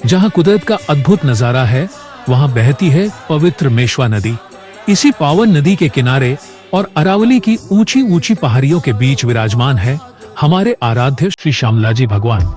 जहाँ कुदरत का अद्भुत नजारा है, वहाँ बहती है पवित्र मेश्वा नदी। इसी पावन नदी के किनारे और अरावली की ऊंची ऊंची पहाड़ियों के बीच विराजमान है हमारे आराध्य श्री श्यामलाजी भगवान।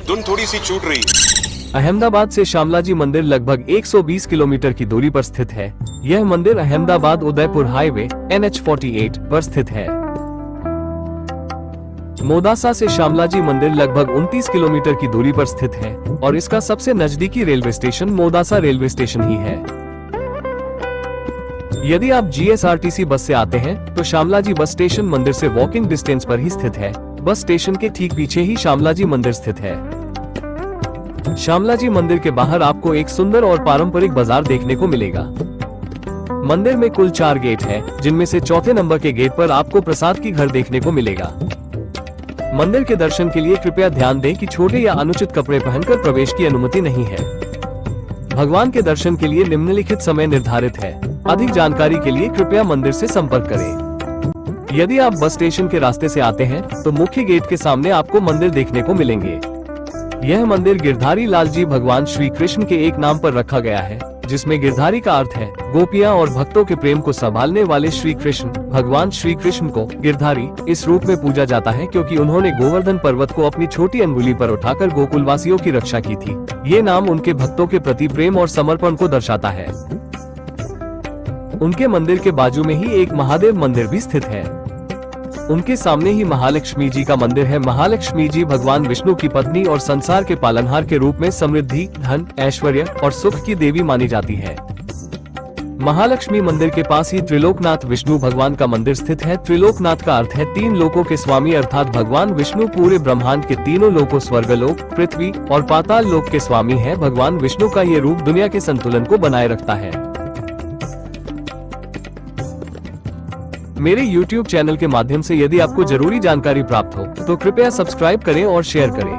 धुन थोड़ी सी छूट रही है। अहमदाबाद से श्यामलाजी मंदिर लगभग 120 किलोमीटर की दूरी पर स्थित है। यह मंदिर अहमदाबाद उदयपुर हाईवे NH48 पर स्थित है। मोदासा से श्यामलाजी मंदिर लगभग 29 किलोमीटर की दूरी पर स्थित है और इसका सबसे नजदीकी railway station Modasa railway station ही है। यदि आप GSRTC बस से आते हैं तो श्यामलाजी बस स्टेशन मंदिर से वॉकिंग डिस्टेंस पर ही स्थित है। बस स्टेशन के ठीक पीछे ही श्यामलाजी मंदिर स्थित है। श्यामलाजी मंदिर के बाहर आपको एक सुंदर और पारंपरिक बाजार देखने को मिलेगा। मंदिर में कुल 4 गेट हैं, जिनमें से चौथे नंबर के गेट पर आपको प्रसाद की घर देखने को मिलेगा। मंदिर के दर्शन के लिए कृपया ध्यान दें कि छोटे या अनुचित कपड़े पहनकर प्रवेश की अनुमति नहीं है। भगवान के दर्शन के लिए निम्नलिखित समय निर्धारित है। अधिक जानकारी के लिए कृपया मंदिर से संपर्क करें। यदि आप बस स्टेशन के रास्ते से आते हैं तो मुख्य गेट के सामने आपको मंदिर देखने को मिलेंगे। यह मंदिर गिरधारी लाल जी भगवान श्री कृष्ण के एक नाम पर रखा गया है, जिसमें गिरधारी का अर्थ है गोपियां और भक्तों के प्रेम को संभालने वाले श्री कृष्ण। भगवान श्री कृष्ण को गिरधारी इस रूप में पूजा जाता है क्योंकि उन्होंने गोवर्धन पर्वत को अपनी छोटी अंगुली पर उठाकर गोकुलवासियों की रक्षा की थी। ये नाम उनके भक्तों के प्रति प्रेम और समर्पण को दर्शाता है। उनके मंदिर के बाजू में ही एक महादेव मंदिर भी स्थित है। उनके सामने ही महालक्ष्मी जी का मंदिर है। महालक्ष्मी जी भगवान विष्णु की पत्नी और संसार के पालनहार के रूप में समृद्धि, धन, ऐश्वर्य और सुख की देवी मानी जाती है। महालक्ष्मी मंदिर के पास ही त्रिलोकनाथ विष्णु भगवान का मंदिर स्थित है। त्रिलोकनाथ का अर्थ है 3 लोकों के स्वामी, अर्थात भगवान विष्णु पूरे ब्रह्मांड के तीनों लोकों स्वर्गलोक, पृथ्वी और पाताल लोक के स्वामी है। भगवान विष्णु का ये रूप दुनिया के संतुलन को बनाए रखता है। मेरे YouTube चैनल के माध्यम से यदि आपको जरूरी जानकारी प्राप्त हो तो कृपया सब्सक्राइब करें और शेयर करें।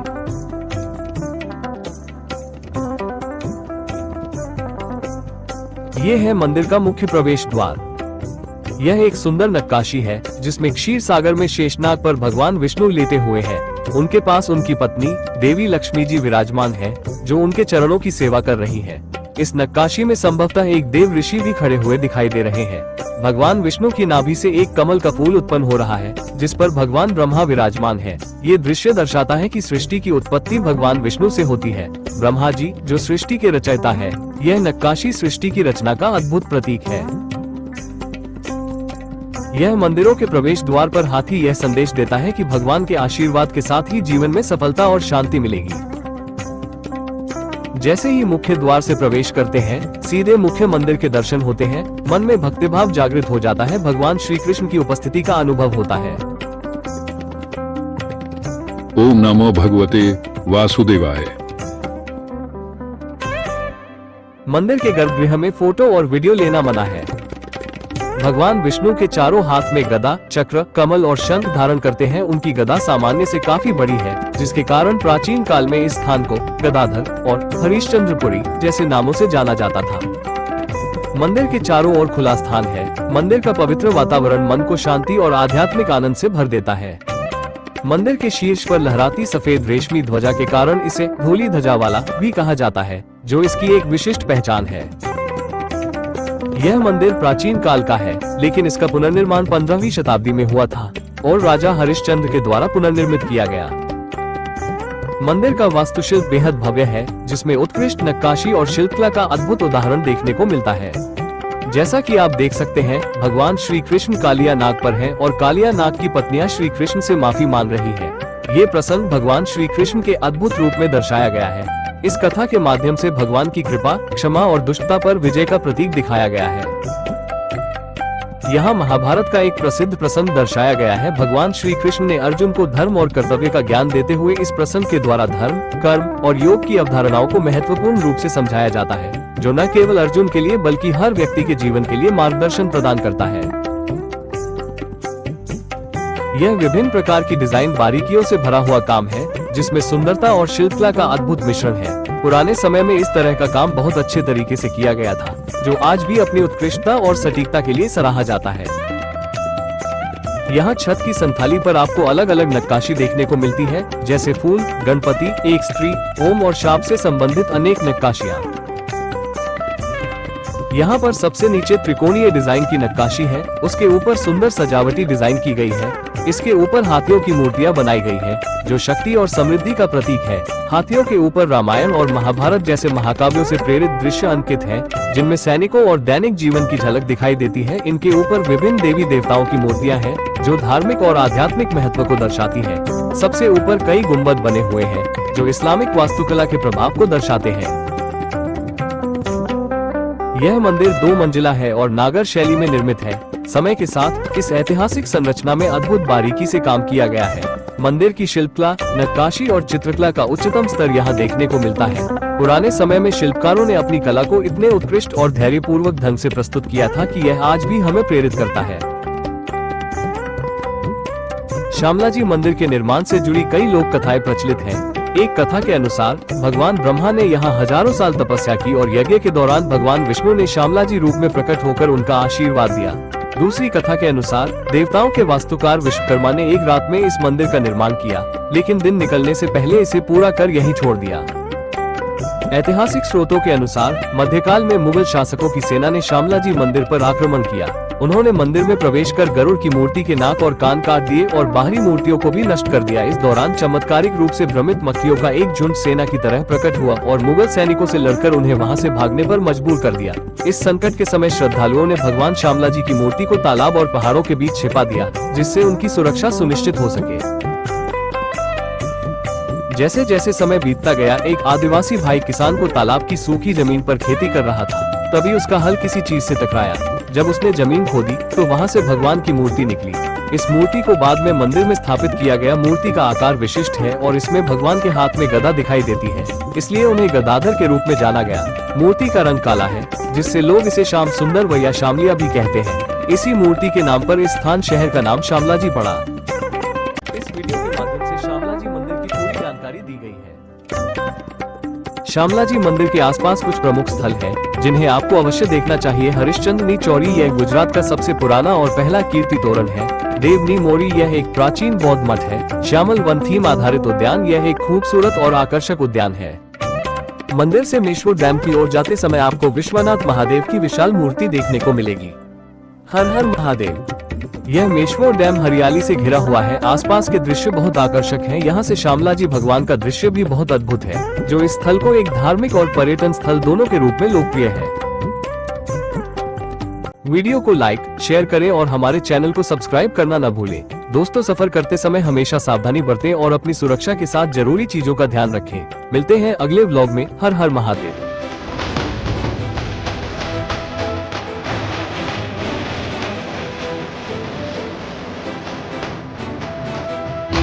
ये है मंदिर का मुख्य प्रवेश द्वार। यह एक सुंदर नक्काशी है जिसमें क्षीर सागर में शेषनाग पर भगवान विष्णु लेटे हुए हैं। उनके पास उनकी पत्नी देवी लक्ष्मी जी विराजमान है, जो उनके चरणों की सेवा कर रही है। इस नक्काशी में संभवतः एक देव ऋषि भी खड़े हुए दिखाई दे रहे हैं। भगवान विष्णु की नाभि से एक कमल का फूल उत्पन्न हो रहा है, जिस पर भगवान ब्रह्मा विराजमान है। ये दृश्य दर्शाता है कि सृष्टि की उत्पत्ति भगवान विष्णु से होती है। ब्रह्मा जी जो सृष्टि के रचयिता है, यह नक्काशी सृष्टि की रचना का अद्भुत प्रतीक है। यह मंदिरों के प्रवेश द्वार पर हाथी यह संदेश देता है कि भगवान के आशीर्वाद के साथ ही जीवन में सफलता और शांति मिलेगी। जैसे ही मुख्य द्वार से प्रवेश करते हैं, सीधे मुख्य मंदिर के दर्शन होते हैं। मन में भक्तिभाव जागृत हो जाता है। भगवान श्री कृष्ण की उपस्थिति का अनुभव होता है। ओम नमो भगवते वासुदेवाय। मंदिर के गर्भगृह में फोटो और वीडियो लेना मना है। भगवान विष्णु के चारों हाथ में गदा, चक्र, कमल और शंख धारण करते हैं। उनकी गदा सामान्य से काफी बड़ी है, जिसके कारण प्राचीन काल में इस स्थान को गदाधर और हरिश्चंद्रपुरी जैसे नामों से जाना जाता था। मंदिर के चारों ओर खुला स्थान है। मंदिर का पवित्र वातावरण मन को शांति और आध्यात्मिक आनंद से भर देता है। मंदिर के शीर्ष पर लहराती सफेद रेशमी ध्वजा के कारण इसे धूली ध्वजा वाला भी कहा जाता है, जो इसकी एक विशिष्ट पहचान है। यह मंदिर प्राचीन काल का है, लेकिन इसका पुनर्निर्माण 15वीं शताब्दी में हुआ था और राजा हरिश्चंद्र के द्वारा पुनर्निर्मित किया गया। मंदिर का वास्तुशिल्प बेहद भव्य है, जिसमें उत्कृष्ट नक्काशी और शिल्पकला का अद्भुत उदाहरण देखने को मिलता है। जैसा कि आप देख सकते हैं, भगवान श्री कृष्ण कालिया नाग पर हैं और कालिया नाग की पत्नियां श्री कृष्ण से माफी मांग रही हैं। ये प्रसंग भगवान श्री कृष्ण के अद्भुत रूप में दर्शाया गया है। इस कथा के माध्यम से भगवान की कृपा, क्षमा और दुष्टता पर विजय का प्रतीक दिखाया गया है। यहाँ महाभारत का एक प्रसिद्ध प्रसंग दर्शाया गया है। भगवान श्री कृष्ण ने अर्जुन को धर्म और कर्तव्य का ज्ञान देते हुए इस प्रसंग के द्वारा धर्म, कर्म और योग की अवधारणाओं को महत्वपूर्ण रूप से समझाया जाता है, जो न केवल अर्जुन के लिए बल्कि हर व्यक्ति के जीवन के लिए मार्गदर्शन प्रदान करता है। यह विभिन्न प्रकार की डिजाइन बारीकियों से भरा हुआ काम है, जिसमें सुंदरता और शिल्पकला का अद्भुत मिश्रण है। पुराने समय में इस तरह का काम बहुत अच्छे तरीके से किया गया था, जो आज भी अपनी उत्कृष्टता और सटीकता के लिए सराहा जाता है। यहाँ छत की संथाली पर आपको अलग अलग नक्काशी देखने को मिलती है, जैसे फूल, गणपति, एक स्त्री, ओम और शाप से संबंधित अनेक नक्काशियाँ। यहाँ पर सबसे नीचे त्रिकोणीय डिजाइन की नक्काशी है, उसके ऊपर सुंदर सजावटी डिजाइन की गई है। इसके ऊपर हाथियों की मूर्तियाँ बनाई गई है, जो शक्ति और समृद्धि का प्रतीक है। हाथियों के ऊपर रामायण और महाभारत जैसे महाकाव्यों से प्रेरित दृश्य अंकित हैं, जिनमें सैनिकों और दैनिक जीवन की झलक दिखाई देती है। इनके ऊपर विभिन्न देवी देवताओं की मूर्तियाँ हैं, जो धार्मिक और आध्यात्मिक महत्व को दर्शाती है। सबसे ऊपर कई गुंबद बने हुए हैं, जो इस्लामिक वास्तुकला के प्रभाव को दर्शाते हैं। यह मंदिर 2 मंजिला है और नागर शैली में निर्मित है। समय के साथ इस ऐतिहासिक संरचना में अद्भुत बारीकी से काम किया गया है। मंदिर की शिल्पकला, नक्काशी और चित्रकला का उच्चतम स्तर यहाँ देखने को मिलता है। पुराने समय में शिल्पकारों ने अपनी कला को इतने उत्कृष्ट और धैर्यपूर्वक ढंग से प्रस्तुत किया था कि यह आज भी हमें प्रेरित करता है। श्यामलाजी मंदिर के निर्माण से जुड़ी कई लोक कथाएं प्रचलित हैं। एक कथा के अनुसार भगवान ब्रह्मा ने यहाँ हजारों साल तपस्या की और यज्ञ के दौरान भगवान विष्णु ने श्यामलाजी रूप में प्रकट होकर उनका आशीर्वाद दिया। दूसरी कथा के अनुसार देवताओं के वास्तुकार विश्वकर्मा ने एक रात में इस मंदिर का निर्माण किया, लेकिन दिन निकलने से पहले इसे पूरा कर यहीं छोड़ दिया। ऐतिहासिक स्रोतों के अनुसार मध्यकाल में मुगल शासकों की सेना ने श्यामलाजी मंदिर पर आक्रमण किया। उन्होंने मंदिर में प्रवेश कर गरुड़ की मूर्ति के नाक और कान काट दिए और बाहरी मूर्तियों को भी नष्ट कर दिया। इस दौरान चमत्कारिक रूप से भ्रमित मक्खियों का एक झुंड सेना की तरह प्रकट हुआ और मुगल सैनिकों से लड़कर उन्हें वहां से भागने पर मजबूर कर दिया। इस संकट के समय श्रद्धालुओं ने भगवान श्यामलाजी की मूर्ति को तालाब और पहाड़ों के बीच छिपा दिया, जिससे उनकी सुरक्षा सुनिश्चित हो सके। जैसे जैसे समय बीतता गया, एक आदिवासी भाई किसान को तालाब की सूखी जमीन पर खेती कर रहा था। तभी उसका हल किसी चीज से टकराया। जब उसने जमीन खोदी तो वहां से भगवान की मूर्ति निकली। इस मूर्ति को बाद में मंदिर में स्थापित किया गया। मूर्ति का आकार विशिष्ट है और इसमें भगवान के हाथ में गदा दिखाई देती है, इसलिए उन्हें गदाधर के रूप में जाना गया। मूर्ति का रंग काला है, जिससे लोग इसे श्याम सुंदर व या शामलिया भी कहते हैं। इसी मूर्ति के नाम पर इस स्थान शहर का नाम श्यामलाजी पड़ा। इस वीडियो के माध्यम से श्यामलाजी मंदिर की पूरी जानकारी दी गई है। श्यामलाजी मंदिर के आसपास कुछ प्रमुख स्थल हैं, जिन्हें आपको अवश्य देखना चाहिए। हरिश्चंद्रनी चौरी, यह गुजरात का सबसे पुराना और पहला कीर्ति तोरण है। देवनी मोरी, यह एक प्राचीन बौद्ध मठ है। श्यामल वन थीम आधारित उद्यान, यह एक खूबसूरत और आकर्षक उद्यान है। मंदिर से मेश्वर डैम की ओर जाते समय आपको विश्वनाथ महादेव की विशाल मूर्ति देखने को मिलेगी। हर हर महादेव। यह मेश्वर डैम हरियाली से घिरा हुआ है। आसपास के दृश्य बहुत आकर्षक हैं। यहाँ से श्यामलाजी भगवान का दृश्य भी बहुत अद्भुत है, जो इस स्थल को एक धार्मिक और पर्यटन स्थल दोनों के रूप में लोकप्रिय है। वीडियो को लाइक, शेयर करें और हमारे चैनल को सब्सक्राइब करना न भूलें। दोस्तों, सफर करते समय हमेशा सावधानी बरतें और अपनी सुरक्षा के साथ जरूरी चीजों का ध्यान रखें। मिलते हैं अगले व्लॉग में। हर हर महादेव।